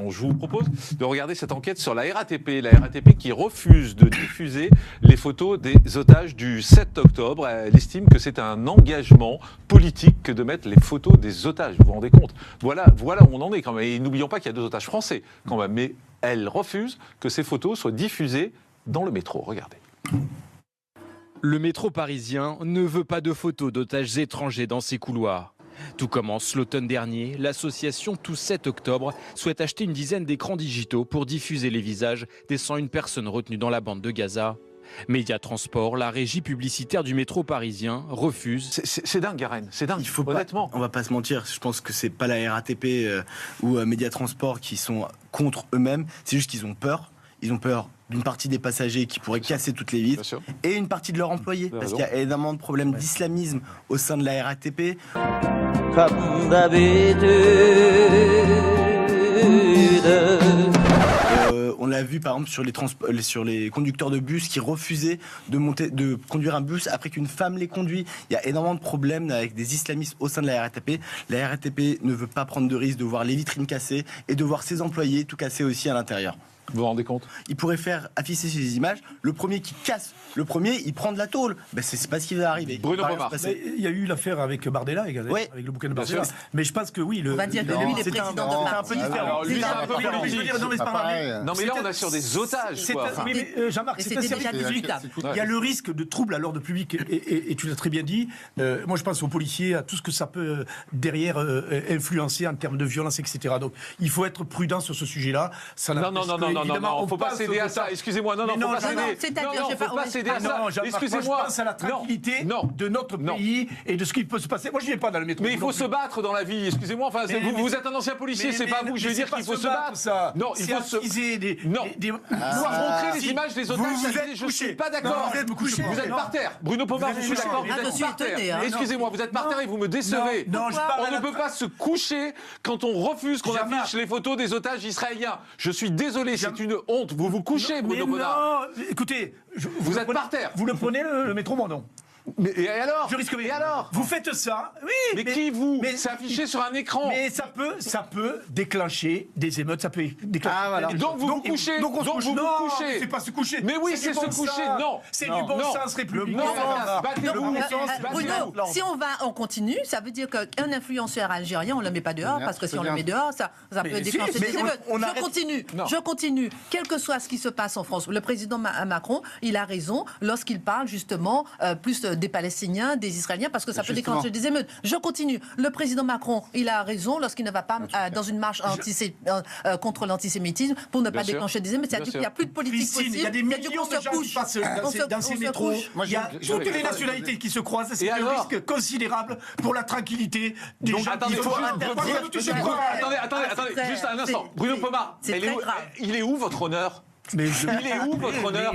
réaction. Je vous propose de regarder cette enquête sur la RATP. La RATP qui refuse de diffuser les photos des otages du 7 octobre. Elle estime que c'est un engagement politique que de mettre les photos des otages. Vous vous rendez compte ? Voilà où on en est quand même. Et n'oublions pas qu'il y a 2 otages français quand même. Mais elle refuse que ces photos soient diffusées dans le métro. Regardez. Le métro parisien ne veut pas de photos d'otages étrangers dans ses couloirs. Tout commence l'automne dernier. L'association Tout 7 octobre souhaite acheter une dizaine d'écrans digitaux pour diffuser les visages des 101 personnes retenues dans la bande de Gaza. Média Transport, la régie publicitaire du métro parisien, refuse. C'est dingue, Garenne, c'est dingue, honnêtement. On va pas se mentir, je pense que c'est pas la RATP ou Média Transport qui sont contre eux-mêmes, c'est juste qu'ils ont peur. Ils ont peur d'une partie des passagers qui pourraient casser toutes les vitres et une partie de leurs employés. Parce qu'il y a énormément de problèmes d'islamisme au sein de la RATP. Comme d'habitude. On l'a vu par exemple sur les conducteurs de bus qui refusaient de conduire un bus après qu'une femme les conduit. Il y a énormément de problèmes avec des islamistes au sein de la RATP. La RATP ne veut pas prendre de risque de voir les vitrines cassées et de voir ses employés tout cassés aussi à l'intérieur. Vous vous rendez compte ? Il pourrait faire afficher ces images. Le premier qui casse, il prend de la tôle. Ben, c'est pas ce qui va arriver. Bruno Pomar. Il y a eu l'affaire avec Bardella, avec le bouquin de Bardella. Mais je pense que oui. On va dire que lui, il est président de C'est un peu différent. Non, mais là, on a sur des otages. Jean-Marc, c'est un service public. discutable. Il y a le risque de trouble à l'ordre public, et tu l'as très bien dit. Moi, je pense aux policiers, à tout ce que ça peut derrière influencer en termes de violence, etc. Donc, il faut être prudent sur ce sujet-là. Non, faut pas céder à ça. Excusez-moi, faut pas céder. C'est-à-dire, faut pas céder à ça. Excusez-moi, je pense à la tranquillité de notre pays et de ce qui peut se passer. Moi, je n'y vais pas dans le métro. Mais il faut se battre dans la vie. Excusez-moi. Enfin, vous êtes un ancien policier, c'est pas vous. Je veux dire qu'il faut se battre. Non, il faut se. Non. Vous montrer les images des otages. Je ne suis pas d'accord. Vous êtes par terre. Bruno Pomar, je suis d'accord. Vous êtes par terre. Excusez-moi, vous êtes par terre et vous me décevez. On ne peut pas se coucher quand on refuse qu'on affiche les photos des otages israéliens. Je suis désolé, c'est une honte. Vous vous couchez, Bruno Pomar. Non, écoutez, vous êtes par terre. Vous le prenez le métro, moi non. Mais et alors ? Je risque. Et alors ? Vous faites ça, oui. Mais qui vous ? C'est affiché sur un écran. Mais ça peut déclencher des émeutes, ça peut déclencher. Ah, voilà. Donc vous vous couchez. Donc vous vous couchez. C'est pas se coucher. Mais oui, c'est se coucher. Non. C'est du bon sens républicain. Bruno, si on continue, ça veut dire qu'un influenceur algérien, on ne le met pas dehors, parce que si on le met dehors, ça peut déclencher des émeutes. Je continue. Quel que soit ce qui se passe en France, le président Macron, il a raison lorsqu'il parle justement plus des Palestiniens, des Israéliens, parce que ça peut déclencher des émeutes. Je continue. Le président Macron, il a raison lorsqu'il ne va pas dans une marche contre l'antisémitisme pour ne pas déclencher des émeutes. C'est-à-dire qu'il n'y a plus de politique possible. Il y a des millions de gens qui passent dans ces métros. Il y a toutes les nationalités qui se croisent. C'est un risque considérable pour la tranquillité des gens. Attendez, juste un instant. Bruno Pomar, il est où votre honneur ? Il est où votre honneur ?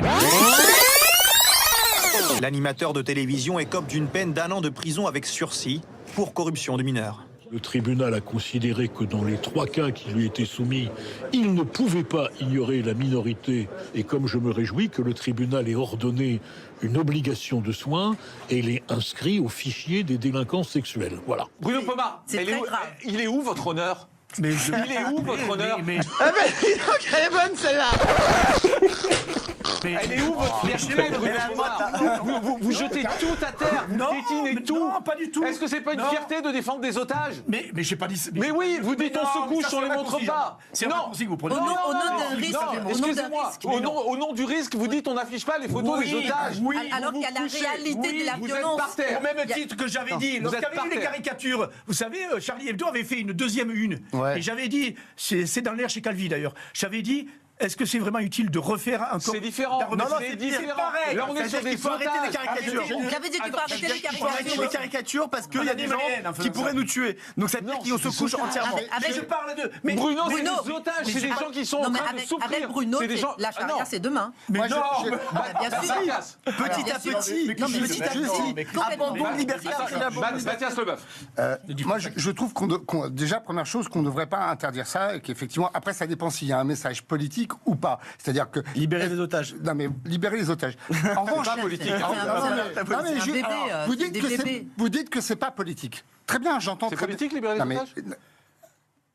L'animateur de télévision écope d'une peine d'1 an de prison avec sursis pour corruption de mineurs. Le tribunal a considéré que dans les 3 cas qui lui étaient soumis, il ne pouvait pas ignorer la minorité. Et comme je me réjouis que le tribunal ait ordonné une obligation de soins et l'ait inscrit au fichier des délinquants sexuels. Voilà. Bruno Pomar, il est où votre honneur ? Il est où votre honneur ? Ah ben, elle est bonne celle-là. Elle est où votre fierté, Bruno Pomar ? Vous jetez tout à terre, vous piétinez tout. Non, pas du tout. Est-ce que c'est pas une fierté de défendre des otages ? Mais j'ai pas dit. Mais oui, vous dites on se couche, on les montre pas. C'est un raccourci que vous prenez. Au nom d'un risque. Excusez-moi. Au nom du risque, vous dites on n'affiche pas les photos des otages. Alors qu'il y a la réalité de la violence. Au même titre que j'avais dit, lorsqu'il y avait eu les caricatures, vous savez, Charlie Hebdo avait fait une deuxième une. Et j'avais dit, c'est dans l'air chez Calvi d'ailleurs, j'avais dit, est-ce que c'est vraiment utile de refaire encore ? C'est différent. Non, c'est différent. pareil. Là, on est sur des arrêter les caricatures. J'avais dit qu'il faut arrêter les Il faut arrêter les caricatures parce qu'il y a des gens qui pourraient nous tuer. Donc ça veut dire qu'on se couche entièrement. Je parle de. Mais Bruno, c'est des otages, c'est des gens qui sont en train de souffrir. Avec Bruno, la charia, c'est demain. Mais non, bien sûr. Petit à petit. Abandon libertaire. Mathias Leboeuf. Moi, je trouve déjà, première chose, qu'on ne devrait pas interdire ça et qu'effectivement, après, ça dépend s'il y a un message politique ou pas. C'est-à-dire que... Libérer les otages. Non, mais libérer les otages. En revanche... Pas politique. Vous dites que c'est pas politique. Très bien, j'entends C'est très politique, bien. libérer les otages ?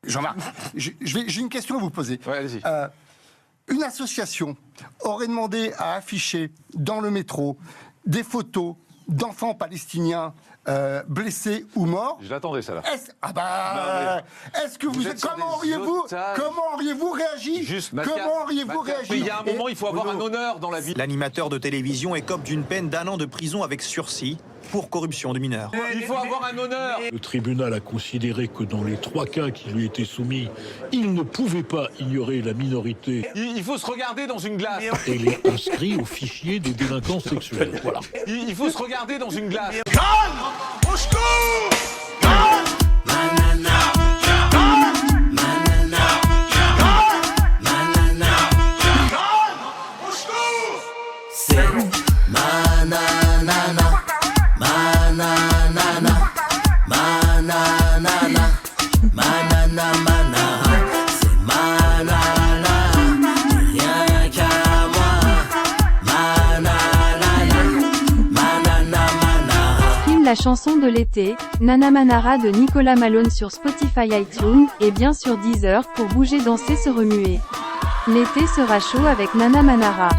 Jean-Marc, j'ai une question à vous poser. Ouais, allez-y. Une association aurait demandé à afficher dans le métro des photos d'enfants palestiniens blessés ou morts. Je l'attendais, ça là. Est-ce que comment auriez-vous réagi? Comment auriez-vous réagi? Il y a un moment, il faut avoir un honneur dans la vie. L'animateur de télévision écope d'une peine d'1 an de prison avec sursis pour corruption de mineurs. Il faut avoir un honneur. Le tribunal a considéré que dans les 3 cas qui lui étaient soumis, il ne pouvait pas ignorer la minorité. Il faut se regarder dans une glace. Et les inscrit au fichier des délinquants sexuels. Voilà. Il faut se regarder dans une glace. La chanson de l'été, Nana Manara de Nicolas Malone sur Spotify, iTunes, et bien sûr Deezer pour bouger, danser, se remuer. L'été sera chaud avec Nana Manara.